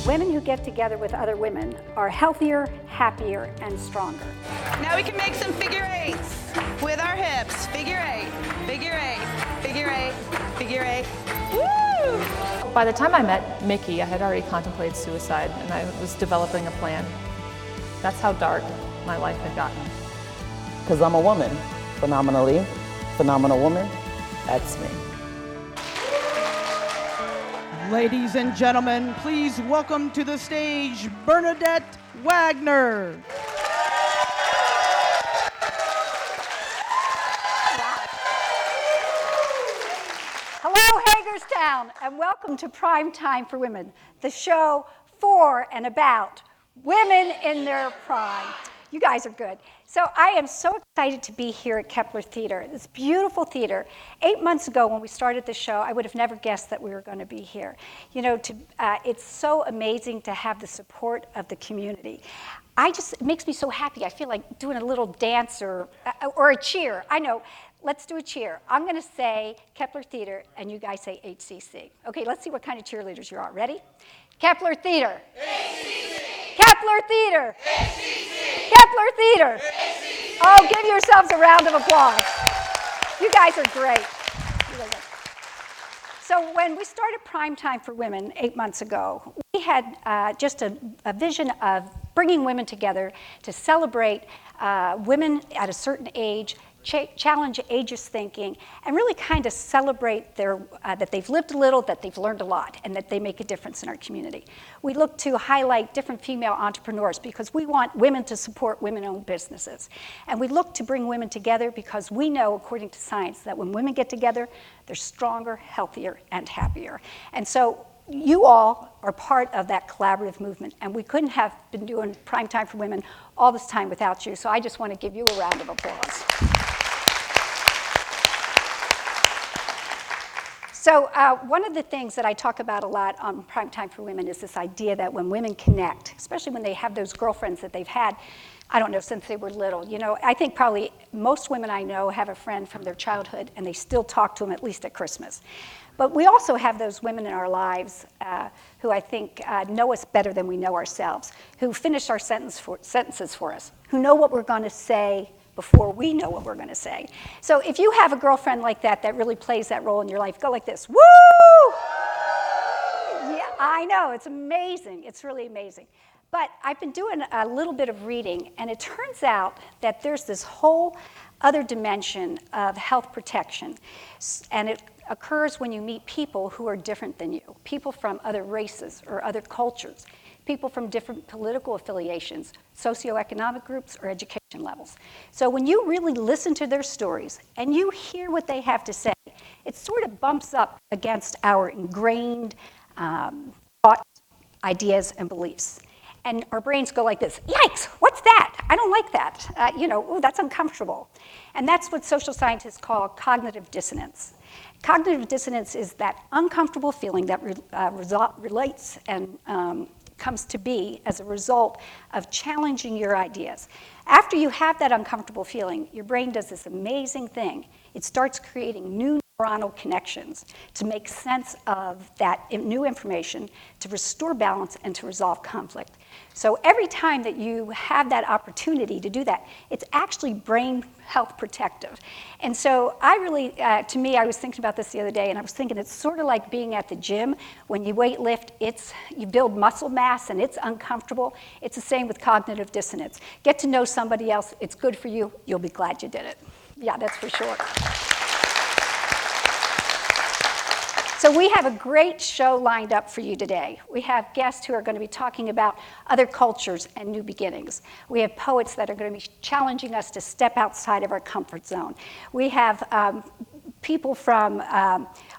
Women who get together with other women are healthier, happier, and stronger. Now we can make some figure eights with our hips. Figure eight, figure eight, figure eight, figure eight. Woo! By the time I met Mickey, I had already contemplated suicide and I was developing a plan. That's how dark my life had gotten. Because I'm a woman, phenomenally, phenomenal woman, that's me. Ladies and gentlemen, please welcome to the stage Bernadette Wagner. Hello, Hagerstown, and welcome to Prime Time for Women, the show for and about women in their prime. You guys are good. So I am so excited to be here at Kepler Theater, this beautiful theater. 8 months ago when we started the show, I would have never guessed that we were going to be here. You know, it's so amazing to have the support of the community. It makes me so happy. I feel like doing a little dance or a cheer. I know. Let's do a cheer. I'm going to say Kepler Theater, and you guys say HCC. Okay, let's see what kind of cheerleaders you are. Ready? Kepler Theater. HCC. Kepler Theater. HCC. Kepler Theater. HCC. Oh, give yourselves a round of applause. You guys are great. So when we started Prime Time for Women 8 months ago, we had just a vision of bringing women together to celebrate women at a certain age, challenge ageist thinking, and really kind of celebrate that they've lived a little, that they've learned a lot, and that they make a difference in our community. We look to highlight different female entrepreneurs because we want women to support women-owned businesses. And we look to bring women together because we know, according to science, that when women get together, they're stronger, healthier, and happier. And so you all are part of that collaborative movement, and we couldn't have been doing Prime Time for Women all this time without you, so I just want to give you a round of applause. So one of the things that I talk about a lot on Prime Time for Women is this idea that when women connect, especially when they have those girlfriends that they've had, I don't know, since they were little. You know, I think probably most women I know have a friend from their childhood, and they still talk to them at least at Christmas. But we also have those women in our lives who I think know us better than we know ourselves, who finish our sentences for us, who know what we're going to say before we know what we're going to say. So if you have a girlfriend like that that really plays that role in your life, go like this. Woo! Yeah, I know. It's amazing. It's really amazing. But I've been doing a little bit of reading, and it turns out that there's this whole other dimension of health protection. And it occurs when you meet people who are different than you, people from other races or other cultures, people from different political affiliations, socioeconomic groups, or education levels. So when you really listen to their stories and you hear what they have to say, it sort of bumps up against our ingrained thoughts, ideas, and beliefs. And our brains go like this, yikes, what's that? I don't like that. Ooh, that's uncomfortable. And that's what social scientists call cognitive dissonance. Cognitive dissonance is that uncomfortable feeling that relates and comes to be as a result of challenging your ideas. After you have that uncomfortable feeling, your brain does this amazing thing. It starts creating new neuronal connections to make sense of that new information, to restore balance, and to resolve conflict. So every time that you have that opportunity to do that, it's actually brain health protective. And so I really, to me, I was thinking about this the other day, and I was thinking it's sort of like being at the gym. When you weight lift, you build muscle mass, and it's uncomfortable. It's the same with cognitive dissonance. Get to know somebody else. It's good for you. You'll be glad you did it. Yeah, that's for sure. So we have a great show lined up for you today. We have guests who are going to be talking about other cultures and new beginnings. We have poets that are going to be challenging us to step outside of our comfort zone. We have people from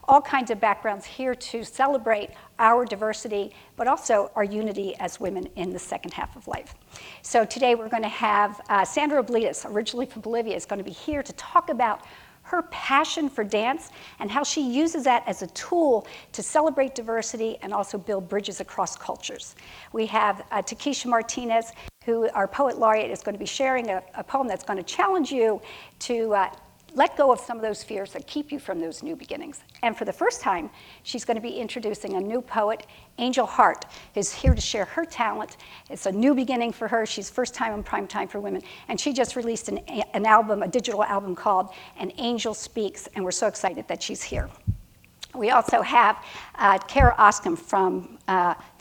all kinds of backgrounds here to celebrate our diversity, but also our unity as women in the second half of life. So today we're going to have Sandra Oblitas, originally from Bolivia, is going to be here to talk about her passion for dance and how she uses that as a tool to celebrate diversity and also build bridges across cultures. We have Takesha Martinez, who our poet laureate is going to be sharing a poem that's going to challenge you to let go of some of those fears that keep you from those new beginnings. And for the first time, she's going to be introducing a new poet, Angel Hart, who's here to share her talent. It's a new beginning for her. She's first time on Primetime for Women. And she just released an album, a digital album called An Angel Speaks, and we're so excited that she's here. We also have Kara Oscom from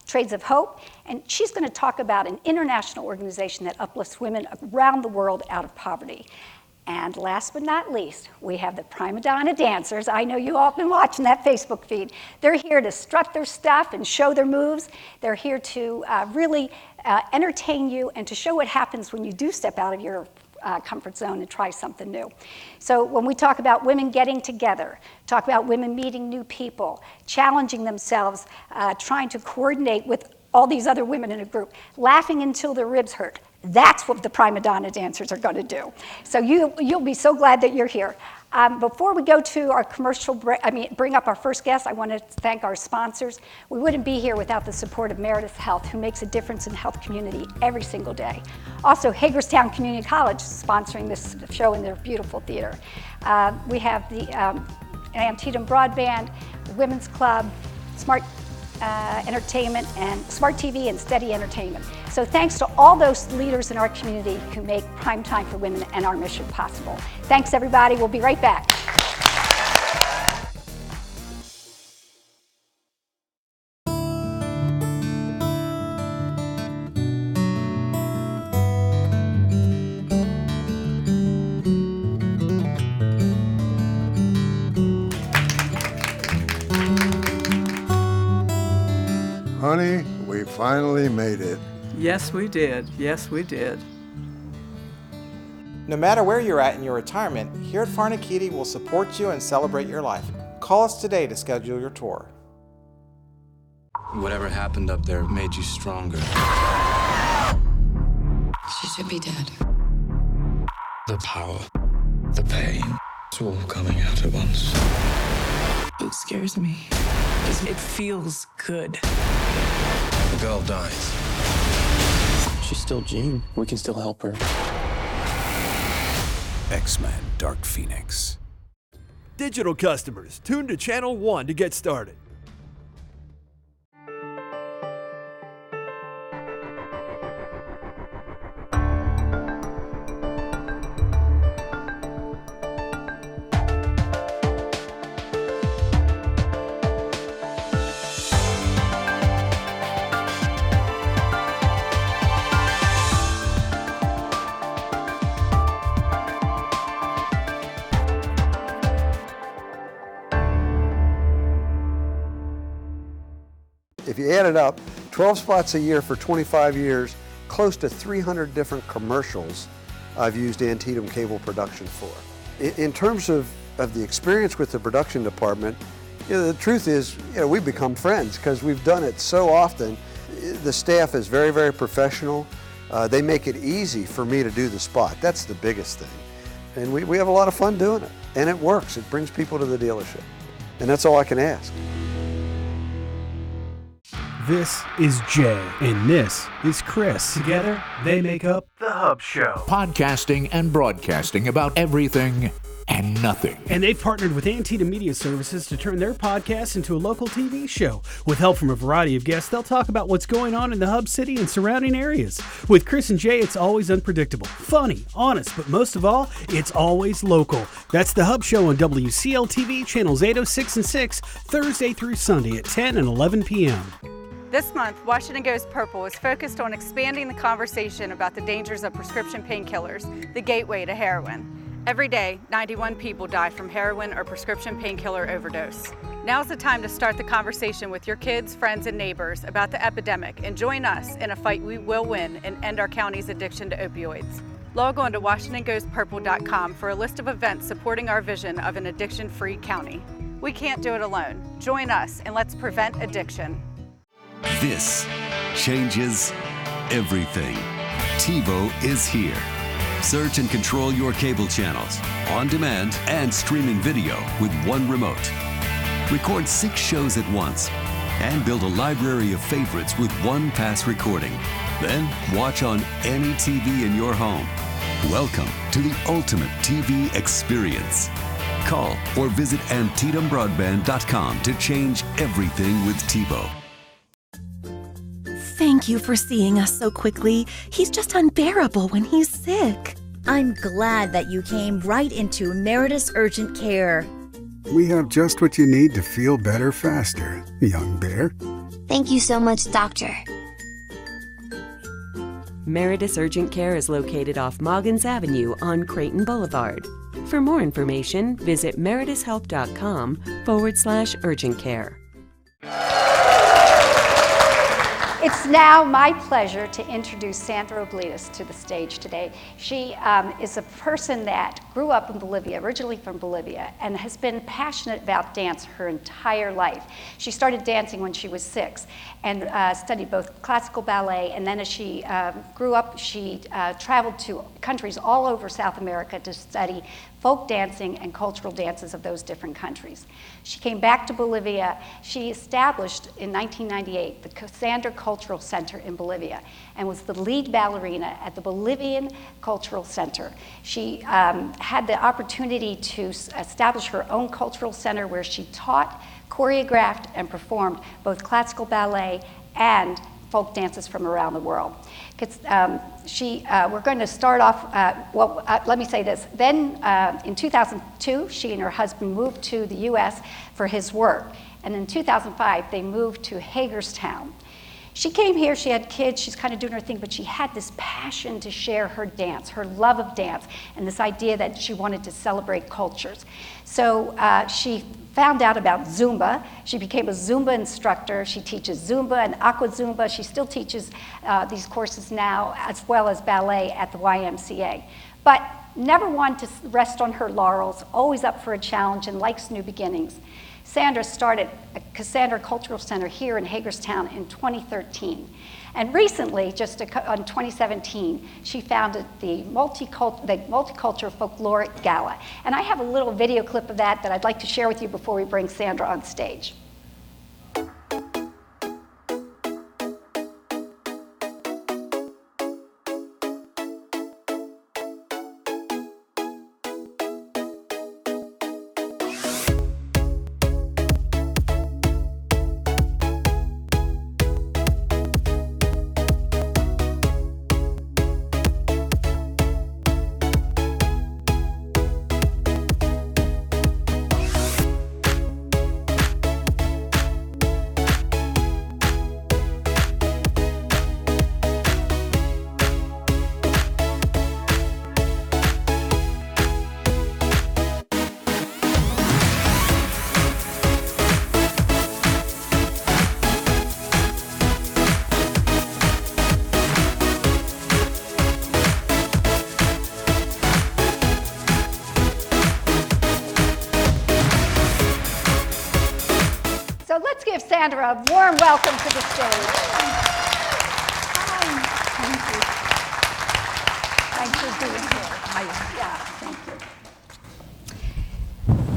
Trades of Hope, and she's going to talk about an international organization that uplifts women around the world out of poverty. And last but not least, we have the Prima Donna Dancers. I know you all have been watching that Facebook feed. They're here to strut their stuff and show their moves. They're here to really entertain you and to show what happens when you do step out of your comfort zone and try something new. So when we talk about women getting together, talk about women meeting new people, challenging themselves, trying to coordinate with all these other women in a group, laughing until their ribs hurt, that's what the Prima Donna Dancers are going to do. So you'll be so glad that you're here. Before we go to our commercial break, bring up our first guest, I want to thank our sponsors. We wouldn't be here without the support of Meredith Health, who makes a difference in the health community every single day. Also, Hagerstown Community College is sponsoring this show in their beautiful theater. We have the Antietam Broadband, the Women's Club, Smart Entertainment, and Smart TV and Steady Entertainment. So thanks to all those leaders in our community who make Primetime for Women and our mission possible. Thanks, everybody. We'll be right back. Honey, we finally made it. Yes, we did. Yes, we did. No matter where you're at in your retirement, here at Farnakitti will support you and celebrate your life. Call us today to schedule your tour. Whatever happened up there made you stronger. She should be dead. The power, the pain, it's all coming out at once. It scares me. It feels good. The girl dies. She's still Jean. We can still help her. X-Men Dark Phoenix. Digital customers, tune to Channel 1 to get started. If you add it up, 12 spots a year for 25 years, close to 300 different commercials I've used Antietam Cable Production for. In terms of the experience with the production department, the truth is, we've become friends because we've done it so often. The staff is very, very professional. They make it easy for me to do the spot. That's the biggest thing. And we have a lot of fun doing it. And it works. It brings people to the dealership. And that's all I can ask. This is Jay, and this is Chris. Together, they make up The Hub Show. Podcasting and broadcasting about everything and nothing. And they've partnered with Antietam Media Services to turn their podcast into a local TV show. With help from a variety of guests, they'll talk about what's going on in the Hub City and surrounding areas. With Chris and Jay, it's always unpredictable, funny, honest, but most of all, it's always local. That's The Hub Show on WCL-TV, channels 806 and 6, Thursday through Sunday at 10 and 11 p.m. This month, Washington Goes Purple is focused on expanding the conversation about the dangers of prescription painkillers, the gateway to heroin. Every day, 91 people die from heroin or prescription painkiller overdose. Now's the time to start the conversation with your kids, friends, and neighbors about the epidemic and join us in a fight we will win and end our county's addiction to opioids. Log on to WashingtonGoesPurple.com for a list of events supporting our vision of an addiction-free county. We can't do it alone. Join us and let's prevent addiction. This changes everything. TiVo is here. Search and control your cable channels, on demand and streaming video with one remote. Record 6 shows at once and build a library of favorites with one pass recording. Then watch on any TV in your home. Welcome to the ultimate TV experience. Call or visit AntietamBroadband.com to change everything with TiVo. Thank you for seeing us so quickly. He's just unbearable when he's sick. I'm glad that you came right into Meritus Urgent Care. We have just what you need to feel better faster, young bear. Thank you so much, Doctor. Meritus Urgent Care is located off Moggins Avenue on Creighton Boulevard. For more information, visit meritushealth.com/urgent care. It's now my pleasure to introduce Sandra Oblitas to the stage today. She is a person that grew up in Bolivia, originally from Bolivia, and has been passionate about dance her entire life. She started dancing when she was 6 and studied both classical ballet, and then as she grew up, she traveled to countries all over South America to study folk dancing and cultural dances of those different countries. She came back to Bolivia. She established in 1998 the Cassandra Cultural Center in Bolivia and was the lead ballerina at the Bolivian Cultural Center. She had the opportunity to establish her own cultural center where she taught, choreographed, and performed both classical ballet and folk dances from around the world. We're going to start off, let me say this. Then in 2002, she and her husband moved to the US for his work. And in 2005, they moved to Hagerstown. She came here, she had kids, she's kind of doing her thing, but she had this passion to share her dance, her love of dance, and this idea that she wanted to celebrate cultures. So she found out about Zumba. She became a Zumba instructor. She teaches Zumba and Aqua Zumba. She still teaches these courses now, as well as ballet at the YMCA. But never wanted to rest on her laurels, always up for a challenge and likes new beginnings. Sandra started a Cassandra Cultural Center here in Hagerstown in 2013. And recently, just in 2017, she founded the Multicultural Folkloric Gala. And I have a little video clip of that I'd like to share with you before we bring Sandra on stage. Let's give Sandra a warm welcome to the stage. Thank you. Thanks for being here. Yeah, thank you.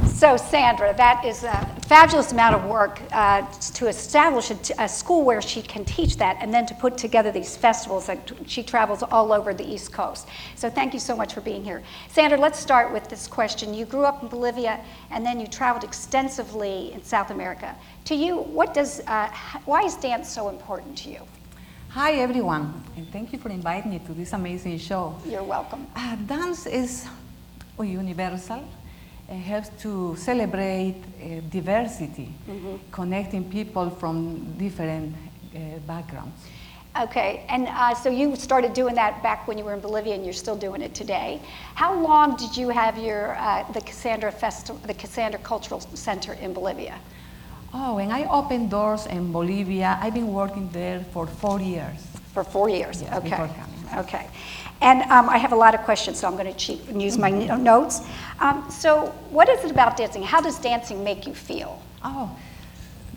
So Sandra, that is a fabulous amount of work to establish a school where she can teach that and then to put together these festivals. She travels all over the East Coast. So thank you so much for being here. Sandra, let's start with this question. You grew up in Bolivia and then you traveled extensively in South America. To you, why is dance so important to you? Hi everyone, and thank you for inviting me to this amazing show. You're welcome. Dance is universal. It helps to celebrate diversity, connecting people from different backgrounds. Okay, and so you started doing that back when you were in Bolivia, and you're still doing it today. How long did you have your the Cassandra Cultural Center in Bolivia? Oh, when I opened doors in Bolivia, I've been working there for 4 years. For 4 years, yes, okay. Before coming. Okay. And I have a lot of questions, so I'm going to cheat and use my notes. So what is it about dancing? How does dancing make you feel? Oh,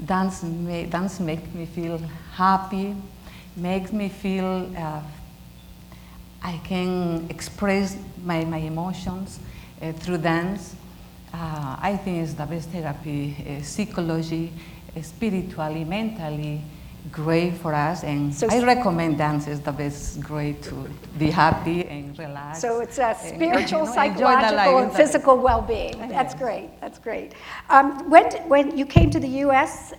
dance makes me feel happy, makes me feel I can express my emotions through dance. I think it's the best therapy, psychology, spiritually, mentally, great for us, and So- I recommend dance is the best way to be happy and relax. So it's a spiritual, enjoy the life psychological, and is the best. physical well-being. That's great. That's great. When you came to the U.S.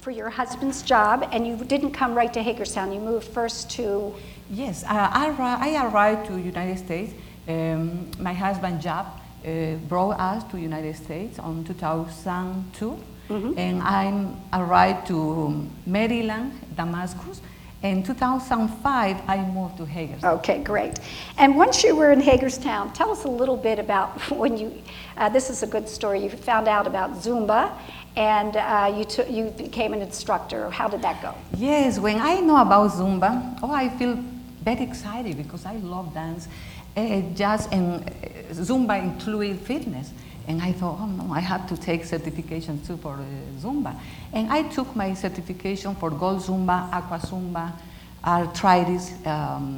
For your husband's job, and you didn't come right to Hagerstown, you moved first to. Yes, I arrived to United States. My husband's job brought us to United States on 2002, and I arrived to Maryland, Damascus. In 2005, I moved to Hagerstown. Okay, great. And once you were in Hagerstown, tell us a little bit about when you. This is a good story. You found out about Zumba, and you became an instructor. How did that go? Yes, when I know about Zumba, I feel very excited because I love dance. Zumba included fitness. And I thought, oh no, I have to take certification too for Zumba. And I took my certification for Gold Zumba, Aqua Zumba, Arthritis,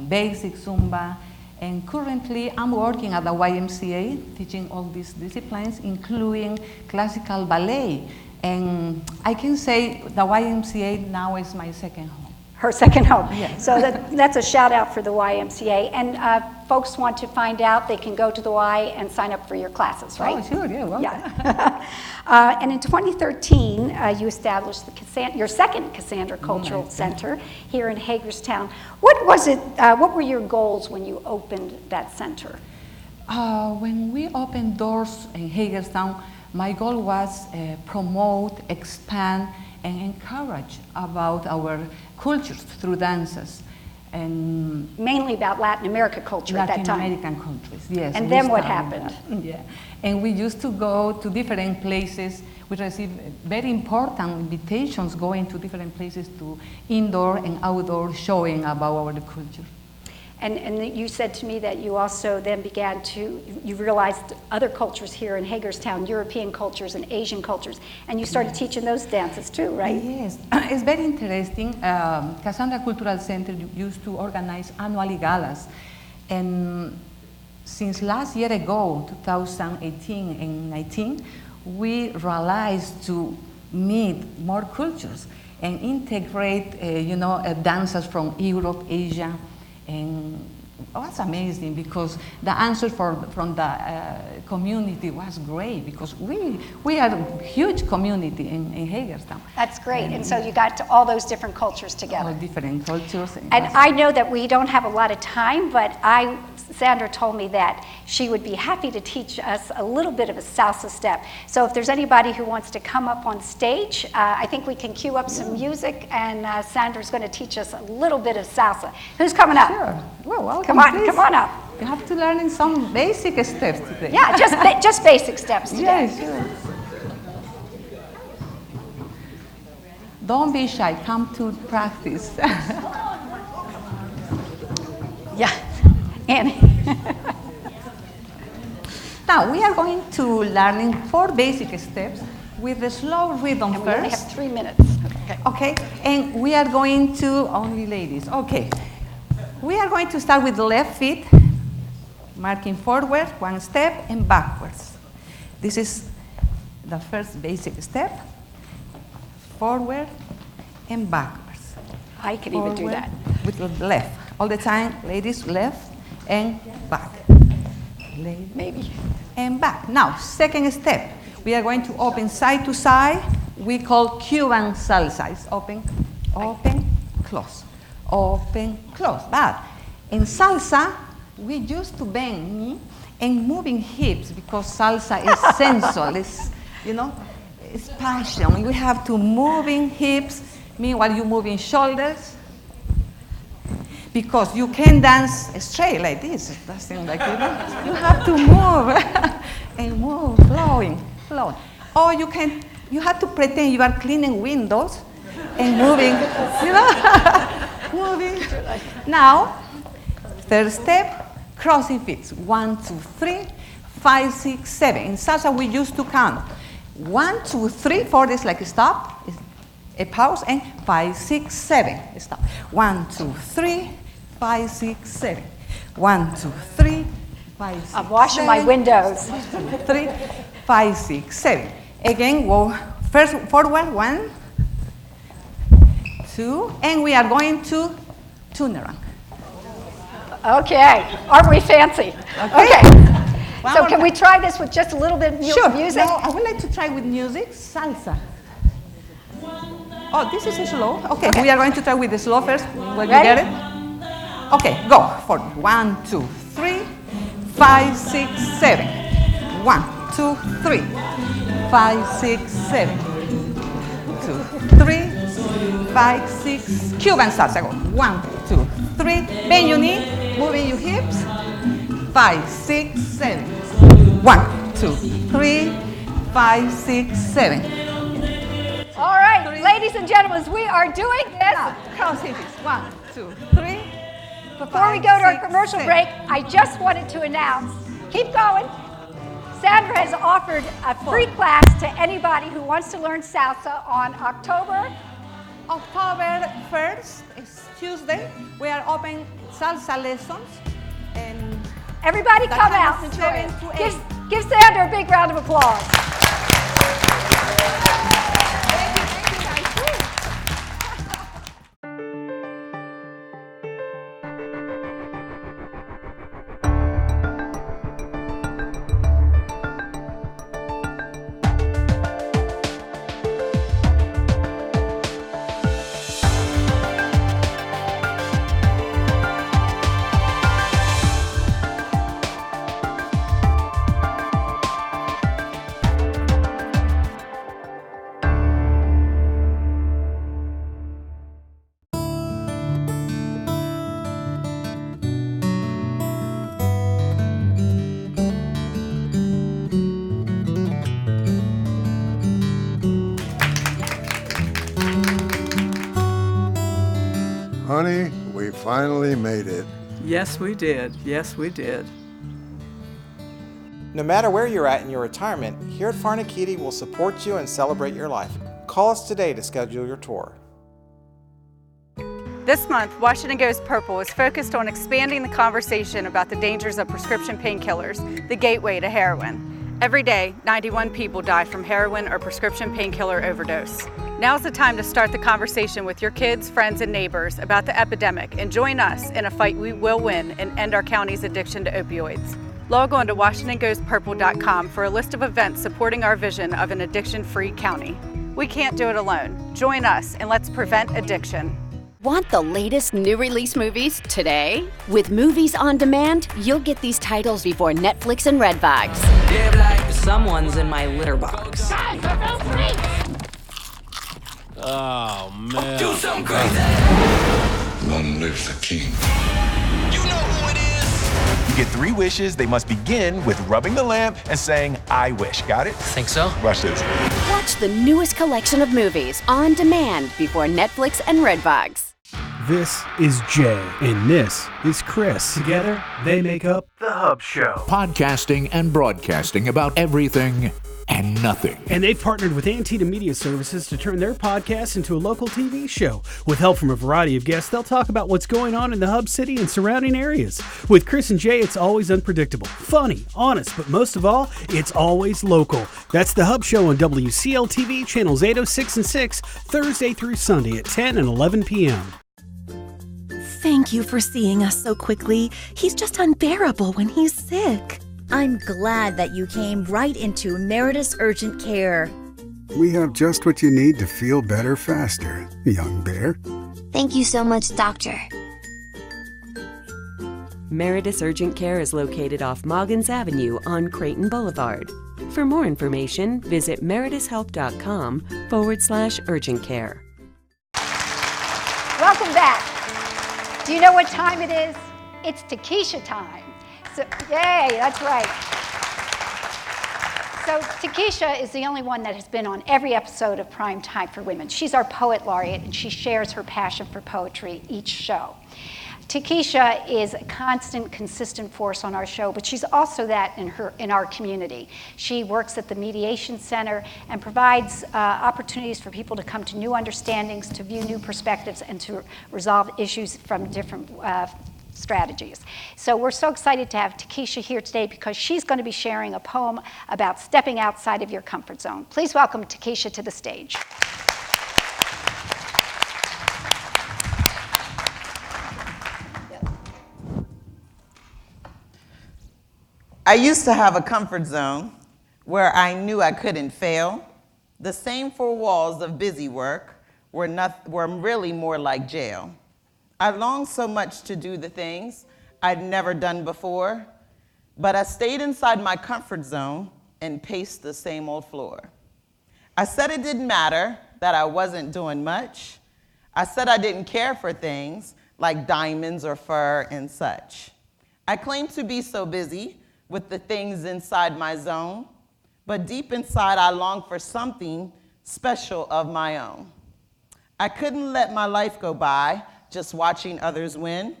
Basic Zumba. And currently I'm working at the YMCA, teaching all these disciplines, including classical ballet. And I can say the YMCA now is my second home. Her second home. Yes. So that's a shout out for the YMCA. And folks want to find out, they can go to the Y and sign up for your classes, right? Oh, sure, yeah. Well. Yeah. And in 2013, you established your second Cassandra Cultural Center here in Hagerstown. What was it? What were your goals when you opened that center? When we opened doors in Hagerstown, my goal was promote, expand, and encourage about our cultures through dances. And mainly about Latin America culture at that time. Latin American countries, yes. And then what happened? Yeah, and we used to go to different places. We received very important invitations going to different places to indoor and outdoor showing about our culture. And you said to me that you also then began to, you realized other cultures here in Hagerstown, European cultures and Asian cultures, and you started teaching those dances too, right? Yes, it's very interesting. Cassandra Cultural Center used to organize annually galas. And since last year ago, 2018 and 19, we realized to meet more cultures and integrate, dancers from Europe, Asia. And it was amazing because the answer from the community was great because we are a huge community in Hagerstown. That's great. And so you got to all those different cultures together. All different cultures. And I know that we don't have a lot of time, but Sandra told me that she would be happy to teach us a little bit of a salsa step. So if there's anybody who wants to come up on stage, I think we can cue up some music, and Sandra's going to teach us a little bit of salsa. Who's coming up? Sure. Well, welcome, come on, please. Come on up. You have to learn some basic steps today. Yeah, just basic steps today. Yeah, sure. Don't be shy. Come to practice. Yeah, Annie. Now we are going to learning 4 basic steps with the slow rhythm and first. We only have 3 minutes. Okay, and we are going to, only ladies, okay. We are going to start with the left feet, marking forward, 1 step, and backwards. This is the first basic step, forward and backwards. I can even do that. With the left. All the time, ladies, left and back. Ladies, maybe. And back. Now, second step. We are going to open side to side. We call Cuban salsa. It's open, open, close. Open, close. But in salsa, we used to bend knee and moving hips because salsa is sensual. It's, it's passion. We have to moving hips. Meanwhile, you moving shoulders. Because you can dance straight like this. It doesn't like you have to move and move, flowing. Or you have to pretend you are cleaning windows and moving, moving. Now, third step, crossing feet. 1, 2, 3, 5, 6, 7. In salsa, we used to count 1, 2, 3, 4 is like a stop, a pause, and 5, 6, 7. Stop. 1, 2, 3, 5, 6, 7. 1, 2, 3, 5, 6, I'm washing my windows. 3, 5, 6, 7. Again, go first forward. 1, 2, and we are going to turn around. Okay, aren't we fancy? Okay. So can we try this with just a little bit of music? No, I would like to try with music, salsa. Oh, this is slow. Okay, we are going to try with the slow first. Will you get it? Okay, go for 1, 2, 3, 5, 6, 7. 1, 2, 3, 5, 6, 7. 2, 3, 5, 6. Cuban salsa. Go. 1, 2, 3. Bend your knee, moving your hips. 5, 6, 7. 1, 2, 3, 5, 6, 7. All right, ladies and gentlemen, we are doing this. Cross hips. 1, 2, 3. Before we go to our commercial break, I just wanted to announce, keep going. Sandra has offered a free class to anybody who wants to learn salsa on October 1st is Tuesday. We are open salsa lessons. And everybody come out and join us. Give Sandra a big round of applause. Honey, we finally made it. Yes, we did. Yes, we did. No matter where you're at in your retirement, here at Farnakitti will support you and celebrate your life. Call us today to schedule your tour. This month, Washington Goes Purple is focused on expanding the conversation about the dangers of prescription painkillers, the gateway to heroin. Every day, 91 people die from heroin or prescription painkiller overdose. Now's the time to start the conversation with your kids, friends, and neighbors about the epidemic and join us in a fight we will win and end our county's addiction to opioids. Log on to WashingtonGoesPurple.com for a list of events supporting our vision of an addiction-free county. We can't do it alone. Join us and let's prevent addiction. Want the latest new release movies today? With Movies on Demand, you'll get these titles before Netflix and Redbox. Someone's in my litter box. Oh, man. Do something crazy. Long live the king. You know who it is. You get 3 wishes. They must begin with rubbing the lamp and saying, I wish. Got it? Think so? Watch this. Watch the newest collection of movies on demand before Netflix and Redbox. This is Jay, and this is Chris. Together, they make up The Hub Show. Podcasting and broadcasting about everything and nothing. And they've partnered with Antietam Media Services to turn their podcast into a local TV show. With help from a variety of guests, they'll talk about what's going on in the Hub City and surrounding areas. With Chris and Jay, it's always unpredictable, funny, honest, but most of all, it's always local. That's The Hub Show on WCL-TV, channels 806 and 6, Thursday through Sunday at 10 and 11 p.m. Thank you for seeing us so quickly. He's just unbearable when he's sick. I'm glad that you came right into Meritus Urgent Care. We have just what you need to feel better faster, young bear. Thank you so much, Doctor. Meritus Urgent Care is located off Moggins Avenue on Creighton Boulevard. For more information, visit meritushealth.com/urgent care. Welcome back. Do you know what time it is? It's Takesha time. So, yay, that's right. So Takesha is the only one that has been on every episode of Prime Time for Women. She's our poet laureate, and she shares her passion for poetry each show. Takesha is a constant, consistent force on our show, but she's also that in our community. She works at the Mediation Center and provides opportunities for people to come to new understandings, to view new perspectives, and to resolve issues from different strategies. So we're so excited to have Takesha here today because she's going to be sharing a poem about stepping outside of your comfort zone. Please welcome Takesha to the stage. I used to have a comfort zone where I knew I couldn't fail. The same four walls of busy work were really more like jail. I longed so much to do the things I'd never done before, but I stayed inside my comfort zone and paced the same old floor. I said it didn't matter that I wasn't doing much. I said I didn't care for things like diamonds or fur and such. I claimed to be so busy with the things inside my zone, but deep inside I longed for something special of my own. I couldn't let my life go by just watching others win.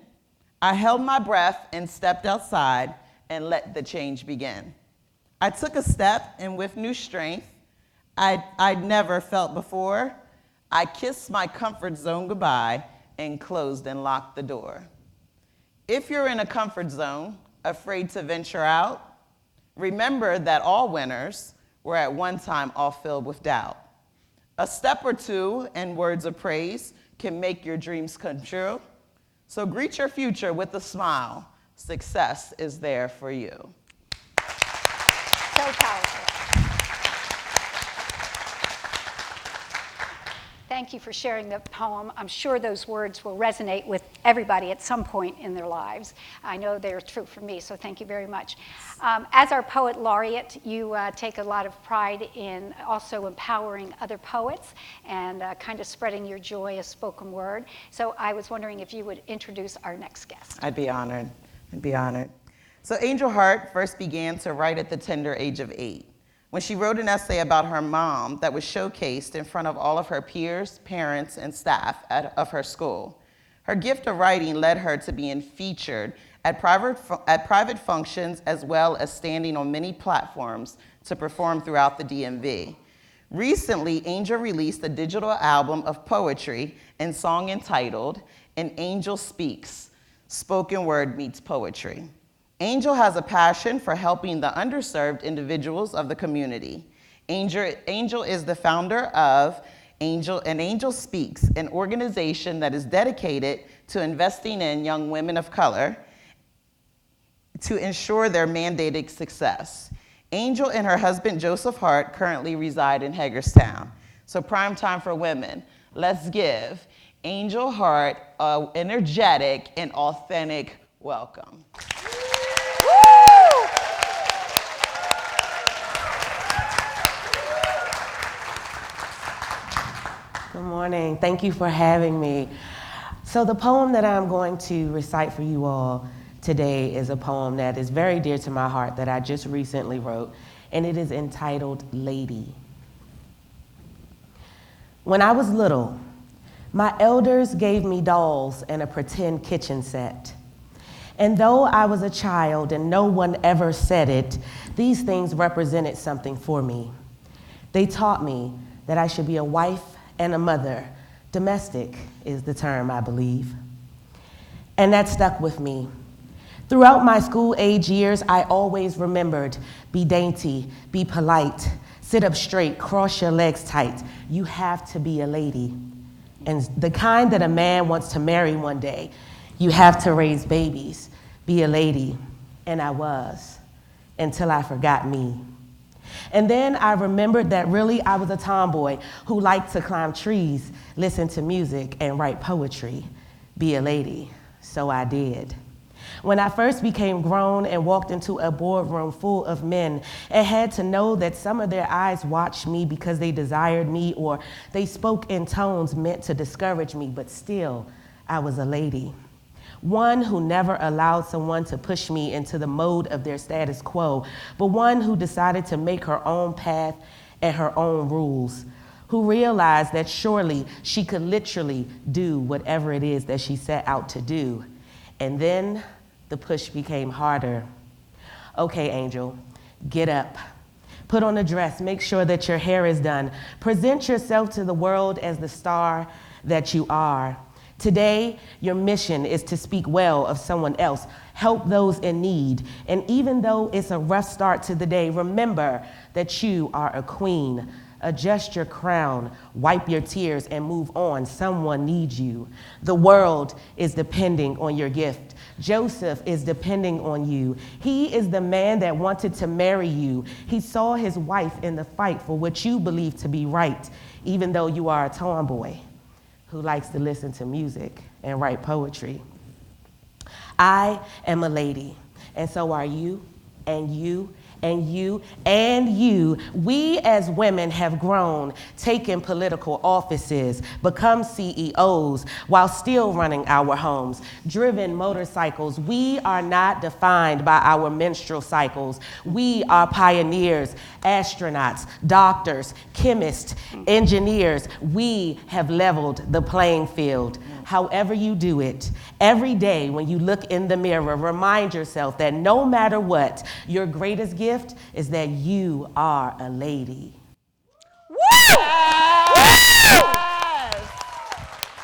I held my breath and stepped outside and let the change begin. I took a step, and with new strength I'd never felt before, I kissed my comfort zone goodbye and closed and locked the door. If you're in a comfort zone, afraid to venture out, remember that all winners were at one time all filled with doubt. A step or two and words of praise can make your dreams come true. So greet your future with a smile. Success is there for you. So powerful. Thank you for sharing the poem. I'm sure those words will resonate with everybody at some point in their lives. I know they're true for me, so thank you very much. As our poet laureate, you take a lot of pride in also empowering other poets and kind of spreading your joy of spoken word. So I was wondering if you would introduce our next guest. I'd be honored. I'd be honored. So Angel Hart first began to write at the tender age of 8. When she wrote an essay about her mom that was showcased in front of all of her peers, parents, and staff of her school. Her gift of writing led her to being featured at private functions, as well as standing on many platforms to perform throughout the DMV. Recently, Angel released a digital album of poetry and song entitled An Angel Speaks, Spoken Word Meets Poetry. Angel has a passion for helping the underserved individuals of the community. Angel is the founder of Angel Speaks, an organization that is dedicated to investing in young women of color to ensure their mandated success. Angel and her husband, Joseph Hart, currently reside in Hagerstown. So prime time for women. Let's give Angel Hart an energetic and authentic welcome. Good morning. Thank you for having me. So the poem that I'm going to recite for you all today is a poem that is very dear to my heart that I just recently wrote, and it is entitled Lady. When I was little, my elders gave me dolls and a pretend kitchen set. And though I was a child and no one ever said it, these things represented something for me. They taught me that I should be a wife and a mother. Domestic is the term, I believe. And that stuck with me. Throughout my school-age years, I always remembered, be dainty, be polite, sit up straight, cross your legs tight. You have to be a lady. And the kind that a man wants to marry one day. You have to raise babies, be a lady. And I was, until I forgot me. And then I remembered that really I was a tomboy who liked to climb trees, listen to music, and write poetry, be a lady. So I did. When I first became grown and walked into a boardroom full of men and had to know that some of their eyes watched me because they desired me or they spoke in tones meant to discourage me, but still, I was a lady. One who never allowed someone to push me into the mode of their status quo, but one who decided to make her own path and her own rules, who realized that surely she could literally do whatever it is that she set out to do. And then the push became harder. Okay, Angel, get up. Put on a dress, make sure that your hair is done. Present yourself to the world as the star that you are. Today, your mission is to speak well of someone else, help those in need. And even though it's a rough start to the day, remember that you are a queen, Adjust your crown, wipe your tears, and move on. Someone needs you. The world is depending on your gift. Joseph is depending on you. He is the man that wanted to marry you. He saw his wife in the fight for what you believe to be right, even though you are a tomboy who likes to listen to music and write poetry. I am a lady, and so are you, and you, and you, and you. We as women have grown, taken political offices, become CEOs while still running our homes, driven motorcycles. We are not defined by our menstrual cycles. We are pioneers, astronauts, doctors, chemists, engineers. We have leveled the playing field. However you do it, every day when you look in the mirror, remind yourself that no matter what, your greatest gift is that you are a lady. Woo!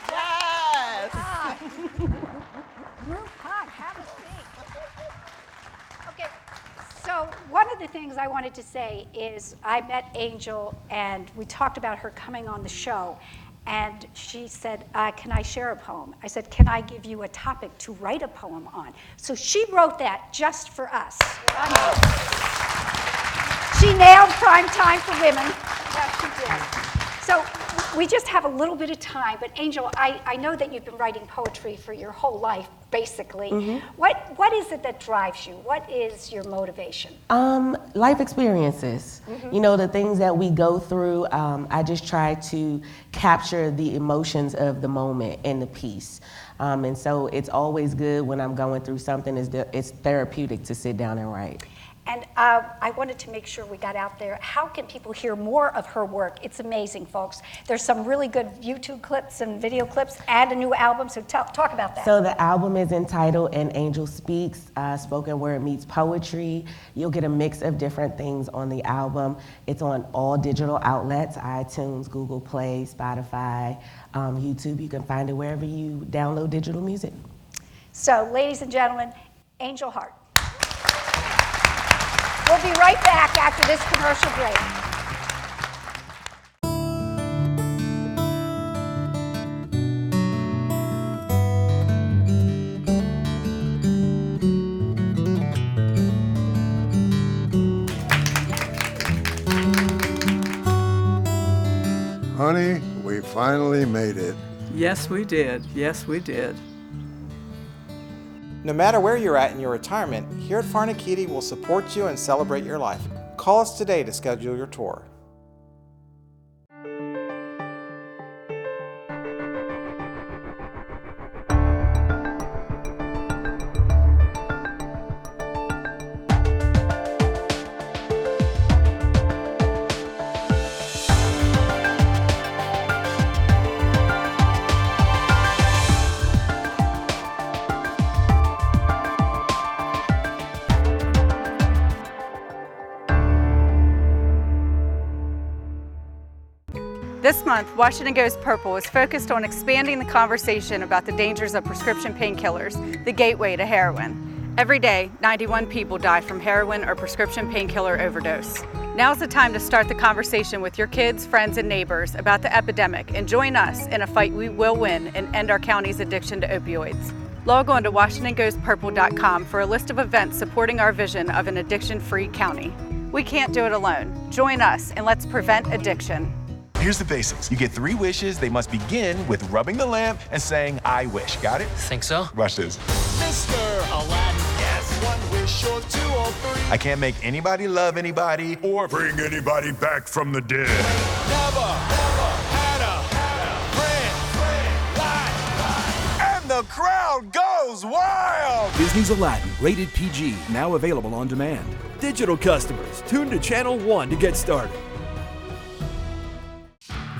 Yes! Move on, have a seat. Okay, so one of the things I wanted to say is I met Angel and we talked about her coming on the show. And she said, can I share a poem? I said, can I give you a topic to write a poem on? So she wrote that just for us. She nailed prime time for women. Yes, she did. So we just have a little bit of time, but Angel, I know that you've been writing poetry for your whole life, basically. Mm-hmm. What is it that drives you? What is your motivation? Life experiences. Mm-hmm. You know, the things that we go through, I just try to capture the emotions of the moment in the piece. And so it's always good when I'm going through something, it's therapeutic to sit down and write. And I wanted to make sure we got out there. How can people hear more of her work? It's amazing, folks. There's some really good YouTube clips and video clips and a new album, so talk about that. So the album is entitled An Angel Speaks, spoken word meets poetry. You'll get a mix of different things on the album. It's on all digital outlets, iTunes, Google Play, Spotify, YouTube. You can find it wherever you download digital music. So, ladies and gentlemen, Angel Hart. We'll be right back after this commercial break. Honey, we finally made it. Yes, we did. Yes, we did. No matter where you're at in your retirement, here at Farnakitti will support you and celebrate your life. Call us today to schedule your tour. This month, Washington Goes Purple is focused on expanding the conversation about the dangers of prescription painkillers, the gateway to heroin. Every day, 91 people die from heroin or prescription painkiller overdose. Now's the time to start the conversation with your kids, friends, and neighbors about the epidemic and join us in a fight we will win and end our county's addiction to opioids. Log on to WashingtonGoesPurple.com for a list of events supporting our vision of an addiction-free county. We can't do it alone. Join us and let's prevent addiction. Here's the basics. You get 3 wishes. They must begin with rubbing the lamp and saying, I wish. Got it? Think so? Watch this. Mr. Aladdin, yes, 1 wish or 2 or 3. I can't make anybody love anybody or bring anybody back from the dead. Never had a friend like. And the crowd goes wild! Disney's Aladdin, rated PG, now available on demand. Digital customers, tune to Channel 1 to get started.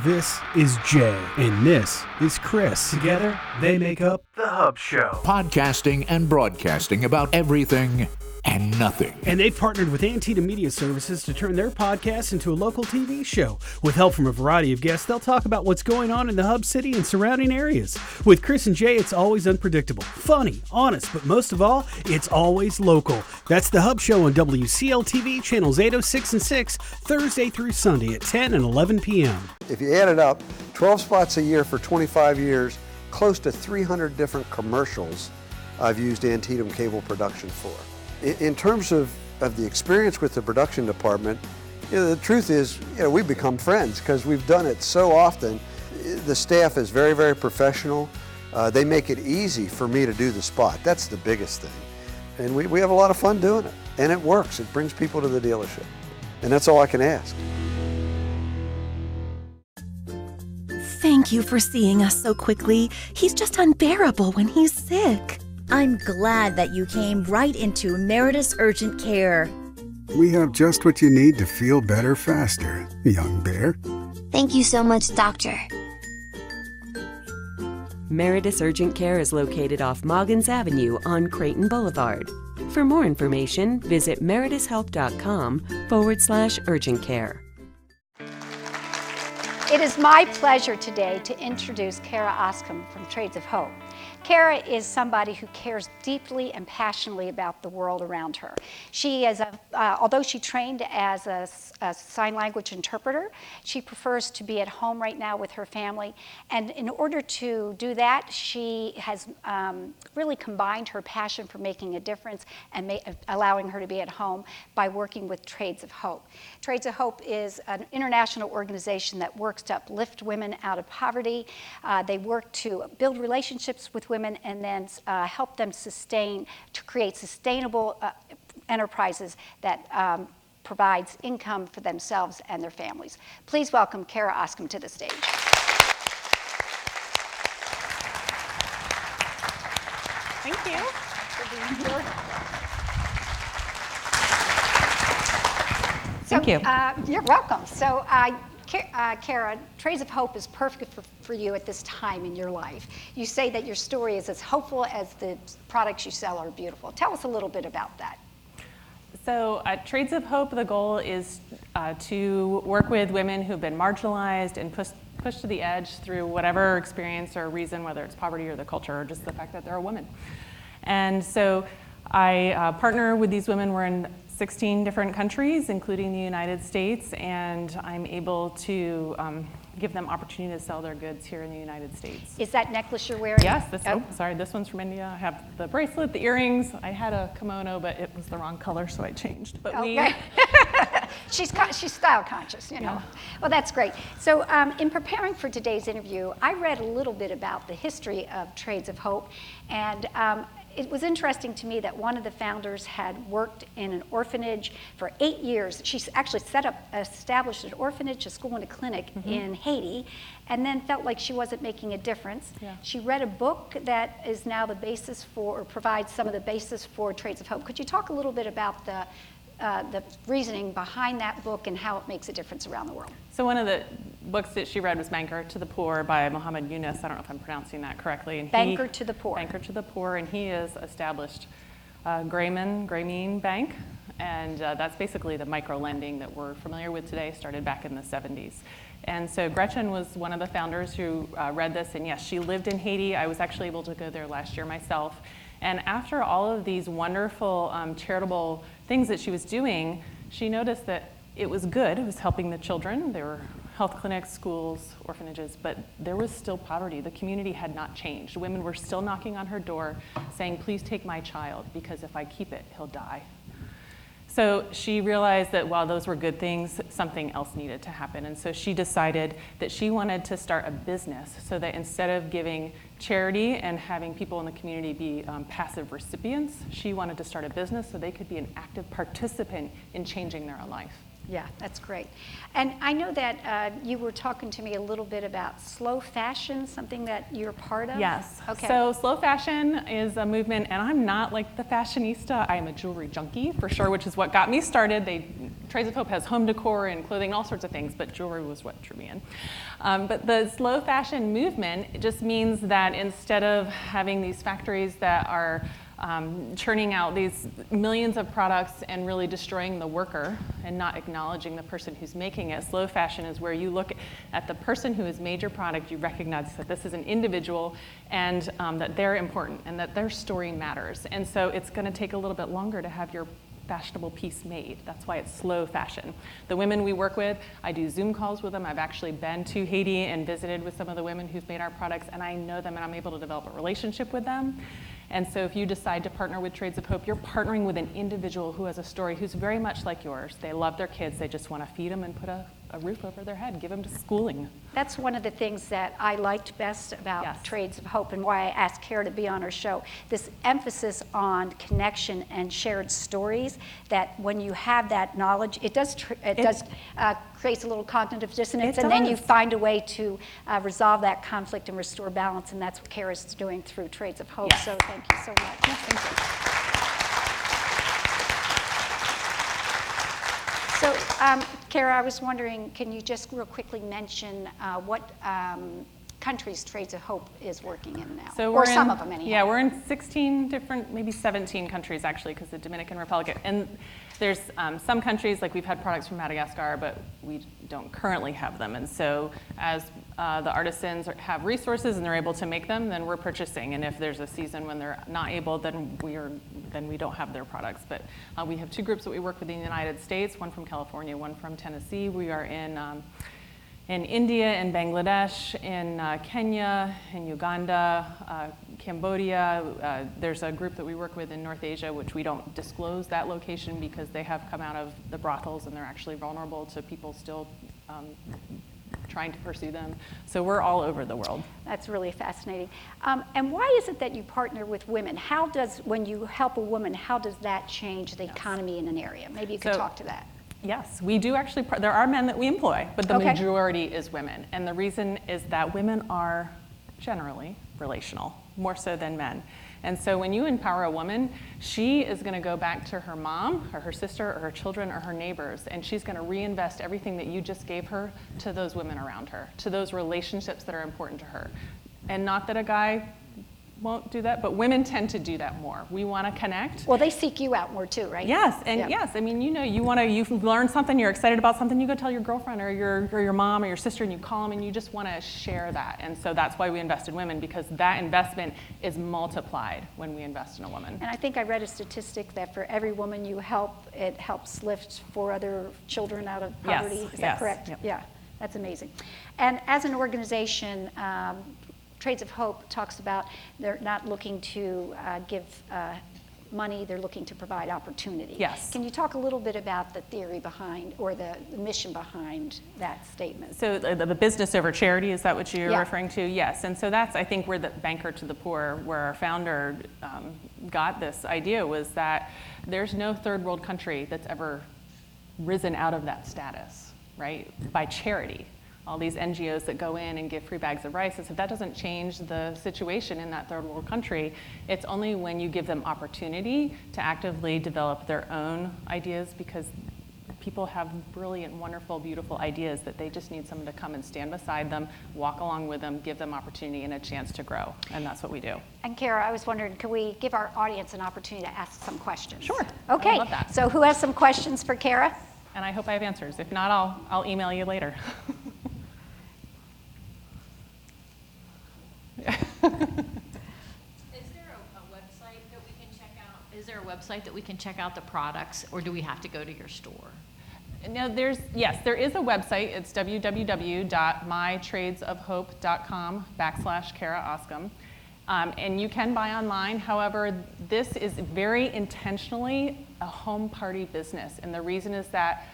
This is Jay, and this is Chris. Together, they make up The Hub Show. Podcasting and broadcasting about everything and nothing. And they've partnered with Antietam Media Services to turn their podcast into a local TV show. With help from a variety of guests, they'll talk about what's going on in the Hub City and surrounding areas. With Chris and Jay, it's always unpredictable, funny, honest, but most of all, it's always local. That's The Hub Show on WCL-TV, channels 806 and 6, Thursday through Sunday at 10 and 11 p.m. If you add it up, 12 spots a year for 25 years, close to 300 different commercials I've used Antietam Cable Production for. In terms of the experience with the production department, the truth is, we've become friends because we've done it so often. The staff is very, very professional. They make it easy for me to do the spot. That's the biggest thing. And we have a lot of fun doing it. And it works. It brings people to the dealership. And that's all I can ask. Thank you for seeing us so quickly. He's just unbearable when he's sick. I'm glad that you came right into Meritus Urgent Care. We have just what you need to feel better faster, young bear. Thank you so much, Doctor. Meritus Urgent Care is located off Moggins Avenue on Creighton Boulevard. For more information, visit meritushelp.com/urgent care. It is my pleasure today to introduce Kara Oscom from Trades of Hope. Kara is somebody who cares deeply and passionately about the world around her. She is although she trained as a sign language interpreter, she prefers to be at home right now with her family. And in order to do that, she has really combined her passion for making a difference and allowing her to be at home by working with Trades of Hope. Trades of Hope is an international organization that works to uplift women out of poverty. They work to build relationships with women and then help them create sustainable enterprises that provides income for themselves and their families. Please welcome Kara Oscom to the stage. Thank you. Thank you. You're welcome. So, Kara, Trades of Hope is perfect for you at this time in your life. You say that your story is as hopeful as the products you sell are beautiful. Tell us a little bit about that. So at Trades of Hope, the goal is to work with women who've been marginalized and pushed to the edge through whatever experience or reason, whether it's poverty or the culture or just the fact that they're a woman. And so I partner with these women. We're in 16 different countries, including the United States, and I'm able to give them opportunity to sell their goods here in the United States. Is that necklace you're wearing? Yes, this one's from India. I have the bracelet, the earrings. I had a kimono, but it was the wrong color, so I changed. But right. She's style conscious, you know. Yeah. Well, that's great. So in preparing for today's interview, I read a little bit about the history of Trades of Hope, and it was interesting to me that one of the founders had worked in an orphanage for 8 years. She actually established an orphanage, a school, and a clinic in Haiti, and then felt like she wasn't making a difference. Yeah. She read a book that is now the basis for, or provides some of the basis for Trades of Hope. Could you talk a little bit about the reasoning behind that book and how it makes a difference around the world? So one of the books that she read was Banker to the Poor by Muhammad Yunus. I don't know if I'm pronouncing that correctly. And Banker to the Poor. Banker to the Poor, and he has established Grameen Bank, and that's basically the micro lending that we're familiar with today, started back in the 70s. And so Gretchen was one of the founders who read this, and yes, she lived in Haiti. I was actually able to go there last year myself. And after all of these wonderful charitable things that she was doing, she noticed that it was good. It was helping the children. There were health clinics, schools, orphanages, but there was still poverty. The community had not changed. Women were still knocking on her door saying, please take my child, because if I keep it, he'll die. So she realized that while those were good things, something else needed to happen. And so she decided that she wanted to start a business so that instead of giving charity and having people in the community be passive recipients, she wanted to start a business so they could be an active participant in changing their own life. Yeah, that's great. And I know that you were talking to me a little bit about slow fashion, something that you're part of? Yes. Okay. So slow fashion is a movement, and I'm not like the fashionista. I am a jewelry junkie for sure, which is what got me started. Trades of Hope has home decor and clothing, all sorts of things, but jewelry was what drew me in. But the slow fashion movement just means that instead of having these factories that are churning out these millions of products and really destroying the worker and not acknowledging the person who's making it. Slow fashion is where you look at the person who has made your product, you recognize that this is an individual and that they're important and that their story matters. And so it's going to take a little bit longer to have your fashionable piece made. That's why it's slow fashion. The women we work with, I do Zoom calls with them. I've actually been to Haiti and visited with some of the women who've made our products, and I know them and I'm able to develop a relationship with them. And so if you decide to partner with Trades of Hope, you're partnering with an individual who has a story who's very much like yours. They love their kids. They just want to feed them and put a roof over their head, give them to schooling. That's one of the things that I liked best about Trades of Hope and why I asked Kara to be on our show. This emphasis on connection and shared stories, that when you have that knowledge, it does creates a little cognitive dissonance, and then you find a way to resolve that conflict and restore balance, and that's what Kara's doing through Trades of Hope. So thank you so much. Yes, thank you. So, Kara, I was wondering, can you just real quickly mention what countries Trades of Hope is working in now? So or some of them, anyhow. Yeah, we're in 16 different, maybe 17 countries actually, because the Dominican Republic. And there's some countries, like we've had products from Madagascar, but we don't currently have them. And so as the artisans have resources and they're able to make them, then we're purchasing. And if there's a season when they're not able, then we don't have their products. But we have two groups that we work with in the United States, one from California, one from Tennessee. We are in India, in Bangladesh, in Kenya, in Uganda, Cambodia. There's a group that we work with in North Asia, which we don't disclose that location because they have come out of the brothels and they're actually vulnerable to people still trying to pursue them. So we're all over the world. That's really fascinating. And why is it that you partner with women? When you help a woman, how does that change the economy in an area? Maybe you could talk to that. Yes, we do actually, there are men that we employ, but the majority is women. And the reason is that women are generally relational, more so than men. And so when you empower a woman, she is going to go back to her mom or her sister or her children or her neighbors, and she's going to reinvest everything that you just gave her to those women around her, to those relationships that are important to her. And not that a guy won't do that, but women tend to do that more. We want to connect. Well, they seek you out more too, right? Yes, and yes, I mean, you've learned something, you're excited about something, you go tell your girlfriend or your mom or your sister, and you call them and you just want to share that. And so that's why we invest in women, because that investment is multiplied when we invest in a woman. And I think I read a statistic that for every woman you help, it helps lift 4 other children out of poverty. Yes, is that correct? Yep. Yeah, that's amazing. And as an organization, Trades of Hope talks about they're not looking to give money, they're looking to provide opportunity. Yes. Can you talk a little bit about the theory behind, or the mission behind that statement? So the business over charity, is that what you're referring to? Yes, and so that's, I think, where the Banker to the Poor, where our founder got this idea, was that there's no third world country that's ever risen out of that status, right, by charity. All these NGOs that go in and give free bags of rice, and so if that doesn't change the situation in that third world country, it's only when you give them opportunity to actively develop their own ideas, because people have brilliant, wonderful, beautiful ideas that they just need someone to come and stand beside them, walk along with them, give them opportunity and a chance to grow, and that's what we do. And Kara, I was wondering, can we give our audience an opportunity to ask some questions? Sure. Okay, I love that. So who has some questions for Kara? And I hope I have answers. If not, I'll email you later. Is there a website that we can check out the products, or do we have to go to your store? No, there is a website. It's www.mytradesofhope.com/Kara Oscom. And you can buy online. However, this is very intentionally a home party business. And the reason is that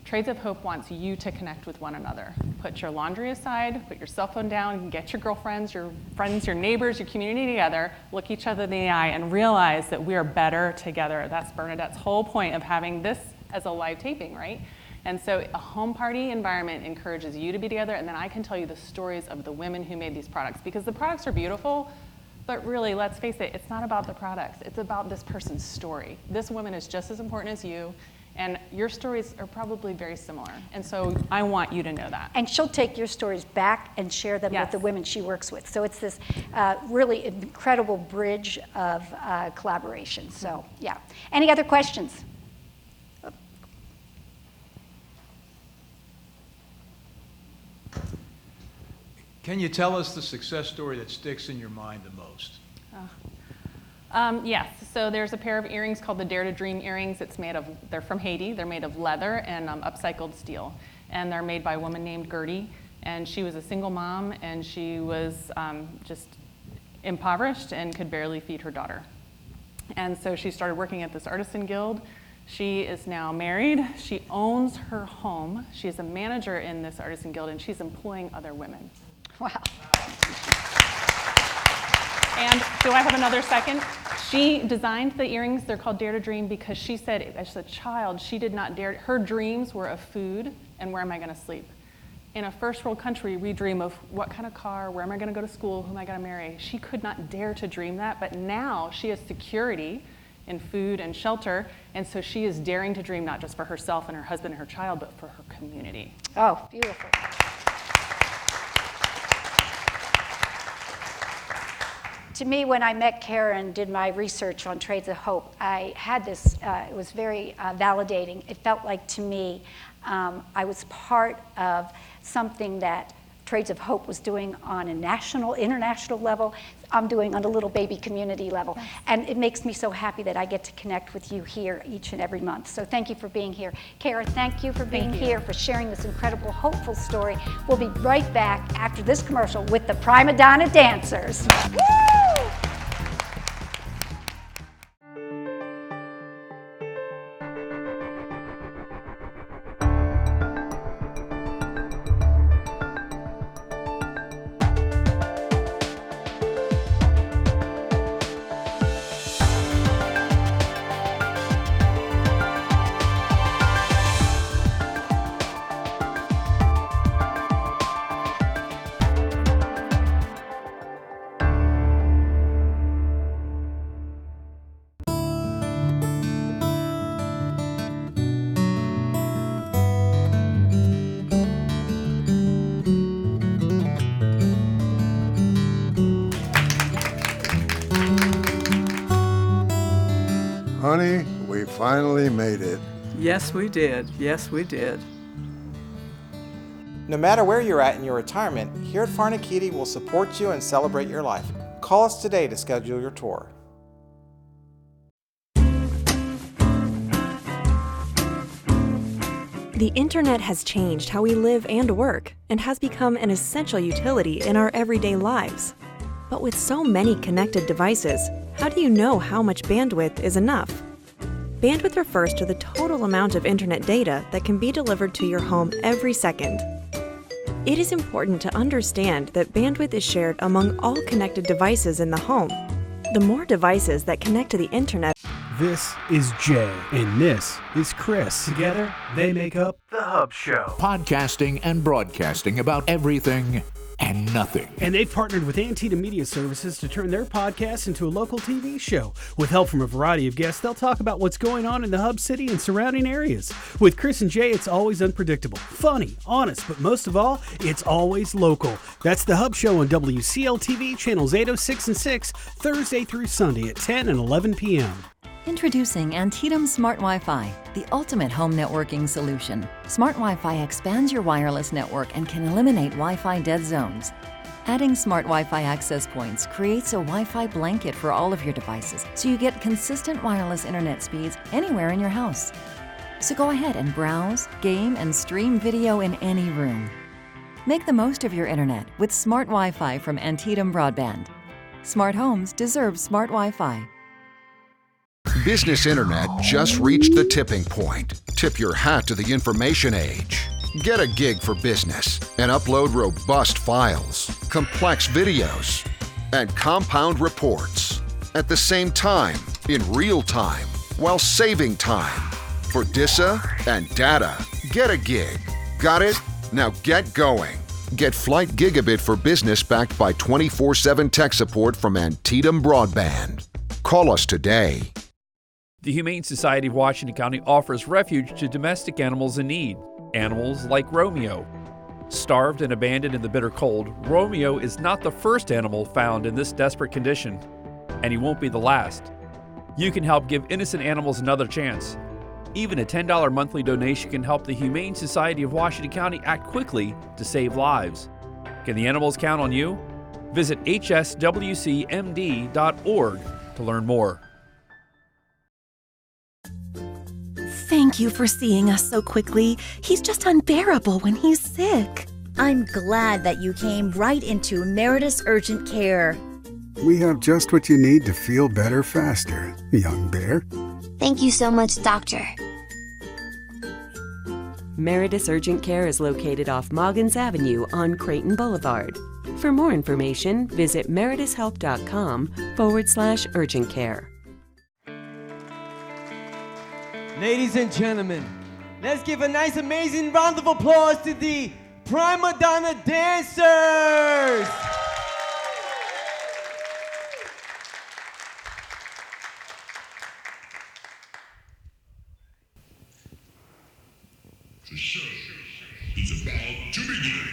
Trades of Hope wants you to connect with one another. Put your laundry aside, put your cell phone down, get your girlfriends, your friends, your neighbors, your community together, look each other in the eye, and realize that we are better together. That's Bernadette's whole point of having this as a live taping, right? And so a home party environment encourages you to be together, and then I can tell you the stories of the women who made these products, because the products are beautiful, but really, let's face it, it's not about the products. It's about this person's story. This woman is just as important as you, and your stories are probably very similar. And so I want you to know that. And she'll take your stories back and share them with the women she works with. So it's this really incredible bridge of collaboration. So, yeah. Any other questions? Can you tell us the success story that sticks in your mind the most? Yes, so there's a pair of earrings called the Dare to Dream earrings. They're from Haiti. They're made of leather and upcycled steel. And they're made by a woman named Gertie. And she was a single mom, and she was just impoverished and could barely feed her daughter. And so she started working at this artisan guild. She is now married. She owns her home. She is a manager in this artisan guild, and she's employing other women. Wow. And do I have another second? She designed the earrings. They're called Dare to Dream because she said as a child, she did not dare. Her dreams were of food and where am I going to sleep. In a first world country, we dream of what kind of car, where am I going to go to school, who am I going to marry. She could not dare to dream that, but now she has security in food and shelter, and so she is daring to dream not just for herself and her husband and her child, but for her community. Oh, beautiful. To me, when I met Kara and did my research on Trades of Hope, I had this, it was very validating. It felt like to me, I was part of something that Trades of Hope was doing on a national, international level. I'm doing on a little baby community level. And it makes me so happy that I get to connect with you here each and every month. So thank you for being here. Kara, thank you for being here, for sharing this incredible, hopeful story. We'll be right back after this commercial with the Prima Donna Dancers. Woo! Honey, we finally made it. Yes, we did. Yes, we did. No matter where you're at in your retirement, here at Farnakitti will support you and celebrate your life. Call us today to schedule your tour. The internet has changed how we live and work and has become an essential utility in our everyday lives. But with so many connected devices, how do you know how much bandwidth is enough? Bandwidth refers to the total amount of internet data that can be delivered to your home every second. It is important to understand that bandwidth is shared among all connected devices in the home. The more devices that connect to the internet. This is Jay, and this is Chris. Together, they make up The Hub Show. Podcasting and broadcasting about everything and nothing. And they've partnered with Antietam Media Services to turn their podcast into a local TV show. With help from a variety of guests, they'll talk about what's going on in the Hub City and surrounding areas. With Chris and Jay, it's always unpredictable, funny, honest, but most of all, it's always local. That's The Hub Show on WCL-TV, channels 806 and 6, Thursday through Sunday at 10 and 11 p.m. Introducing Antietam Smart Wi-Fi, the ultimate home networking solution. Smart Wi-Fi expands your wireless network and can eliminate Wi-Fi dead zones. Adding Smart Wi-Fi access points creates a Wi-Fi blanket for all of your devices, so you get consistent wireless internet speeds anywhere in your house. So go ahead and browse, game, and stream video in any room. Make the most of your internet with Smart Wi-Fi from Antietam Broadband. Smart homes deserve Smart Wi-Fi. Business internet just reached the tipping point. Tip your hat to the information age. Get a gig for business and upload robust files, complex videos, and compound reports at the same time, in real time, while saving time. For DISA and data, Get a gig. Got it? Now get going. Get Flight Gigabit for Business backed by 24/7 tech support from Antietam Broadband. Call us today. The Humane Society of Washington County offers refuge to domestic animals in need. Animals like Romeo. Starved and abandoned in the bitter cold, Romeo is not the first animal found in this desperate condition, and he won't be the last. You can help give innocent animals another chance. Even a $10 monthly donation can help the Humane Society of Washington County act quickly to save lives. Can the animals count on you? Visit hswcmd.org to learn more. Thank you for seeing us so quickly. He's just unbearable when he's sick. I'm glad that you came right into Meritus Urgent Care. We have just what you need to feel better faster, young bear. Thank you so much, Doctor. Meritus Urgent Care is located off Moggins Avenue on Creighton Boulevard. For more information, visit meritushelp.com/urgent care. Ladies and gentlemen, let's give a nice, amazing round of applause to the Prima Donna Dancers! The show is about to begin.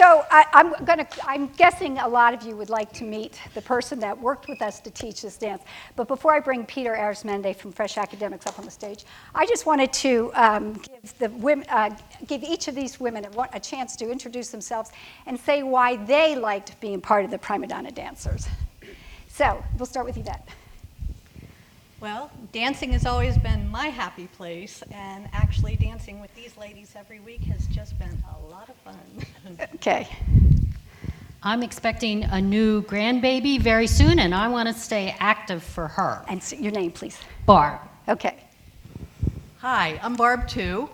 So I'm guessing a lot of you would like to meet the person that worked with us to teach this dance. But before I bring Peter Arismendi from Fresh Academics up on the stage, I just wanted to give each of these women a chance to introduce themselves and say why they liked being part of the Prima Donna Dancers. So we'll start with Yvette. Well, dancing has always been my happy place, and actually dancing with these ladies every week has just been a lot of fun. Okay. I'm expecting a new grandbaby very soon, and I want to stay active for her. And your name, please. Barb. Okay. Hi, I'm Barb too.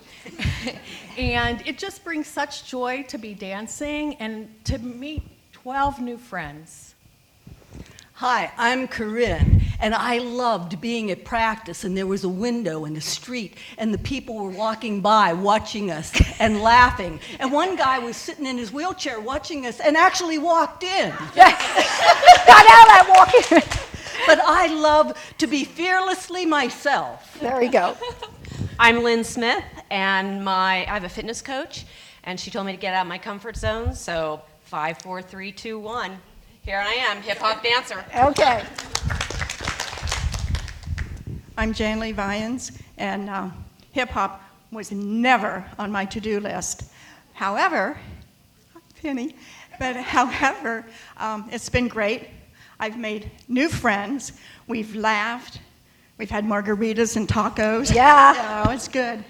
And it just brings such joy to be dancing and to meet 12 new friends. Hi, I'm Corinne, and I loved being at practice, and there was a window in the street, and the people were walking by watching us and laughing. And one guy was sitting in his wheelchair watching us and actually walked in. Got out that walking. But I love to be fearlessly myself. There we go. I'm Lynn Smith, and I have a fitness coach, and she told me to get out of my comfort zone, so 5, 4, 3, 2, 1. Here I am, hip-hop dancer. Okay. I'm Jan Lee Vyans, and hip-hop was never on my to-do list. However, Penny, it's been great. I've made new friends. We've laughed. We've had margaritas and tacos. Yeah. Oh, it's good.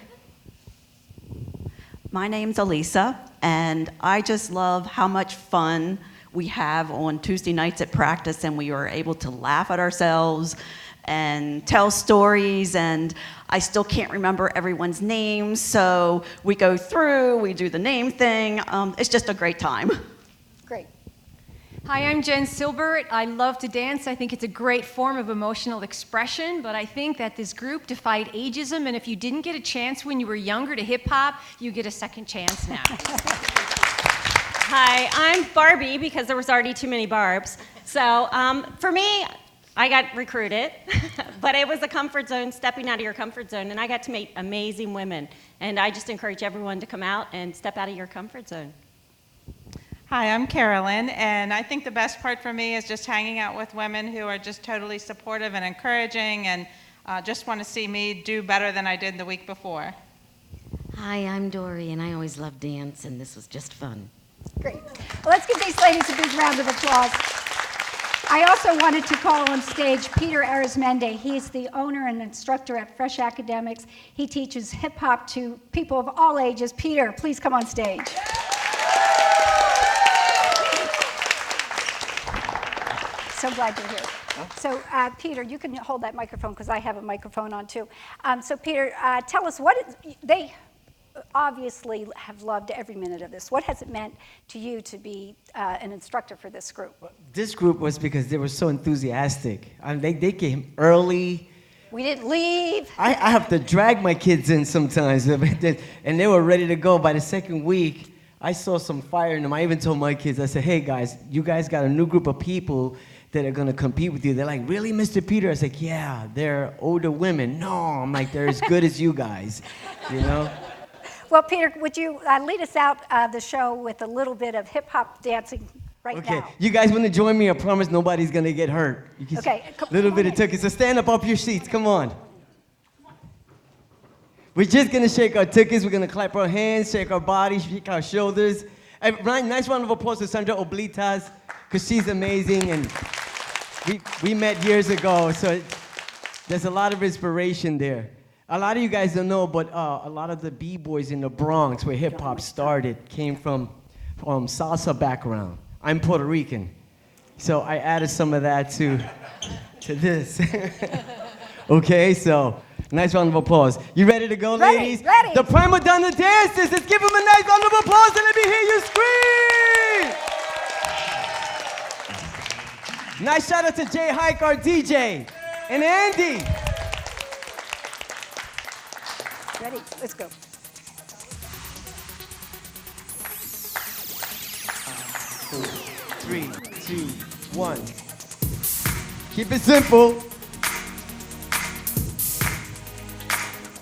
My name's Elisa, and I just love how much fun we have on Tuesday nights at practice, and we are able to laugh at ourselves and tell stories, and I still can't remember everyone's names, so we go through, we do the name thing. It's just a great time. Great. Hi, I'm Jen Silbert. I love to dance. I think it's a great form of emotional expression, but I think that this group defied ageism, and if you didn't get a chance when you were younger to hip-hop, you get a second chance now. Hi, I'm Barbie, because there was already too many Barbs. So for me, I got recruited, but it was a comfort zone, stepping out of your comfort zone, and I got to meet amazing women. And I just encourage everyone to come out and step out of your comfort zone. Hi, I'm Carolyn, and I think the best part for me is just hanging out with women who are just totally supportive and encouraging and just want to see me do better than I did the week before. Hi, I'm Dory, and I always love dance, and this was just fun. Great. Well, let's give these ladies a big round of applause. I also wanted to call on stage Peter Arizmendi. He's the owner and instructor at Fresh Academics. He teaches hip-hop to people of all ages. Peter, please come on stage. So glad you're here. So, Peter, you can hold that microphone because I have a microphone on too. So, Peter, tell us they obviously have loved every minute of this. What has it meant to you to be an instructor for this group? This group was because they were so enthusiastic. They came early. We didn't leave. I have to drag my kids in sometimes, and they were ready to go. By the second week, I saw some fire in them. I even told my kids, I said, hey guys, you guys got a new group of people that are gonna compete with you. They're like, really, Mr. Peter? I was like, yeah, they're older women. No, I'm like, they're as good as you guys, you know? Well, Peter, would you lead us out the show with a little bit of hip-hop dancing right now? Okay, you guys want to join me? I promise nobody's going to get hurt. Okay. Little bit of tookie. So stand up your seats. Come on. We're just going to shake our tookies. We're going to clap our hands, shake our bodies, shake our shoulders. Nice round of applause to Sandra Oblitas, because she's amazing. And we met years ago, so there's a lot of inspiration there. A lot of you guys don't know, but a lot of the B-boys in the Bronx, where hip-hop started, came from salsa background. I'm Puerto Rican, so I added some of that to this. Okay, so nice round of applause. You ready to go, ladies? Ready. The Prima Donna dancers, let's give them a nice round of applause and let me hear you scream! Nice shout out to Jay Hike, our DJ, and Andy. Ready? Let's go. 3, 2, 1. Keep it simple.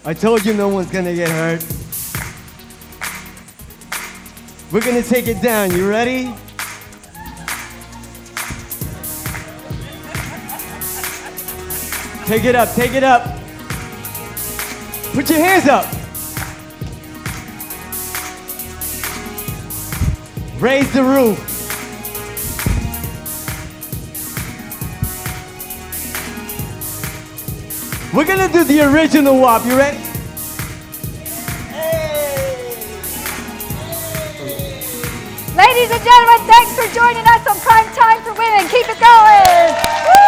I told you no one's gonna get hurt. We're gonna take it down. You ready? Take it up, take it up. Put your hands up. Raise the roof. We're gonna do the original WAP. You ready? Ladies and gentlemen, thanks for joining us on Prime Time for Women. Keep it going. Woo!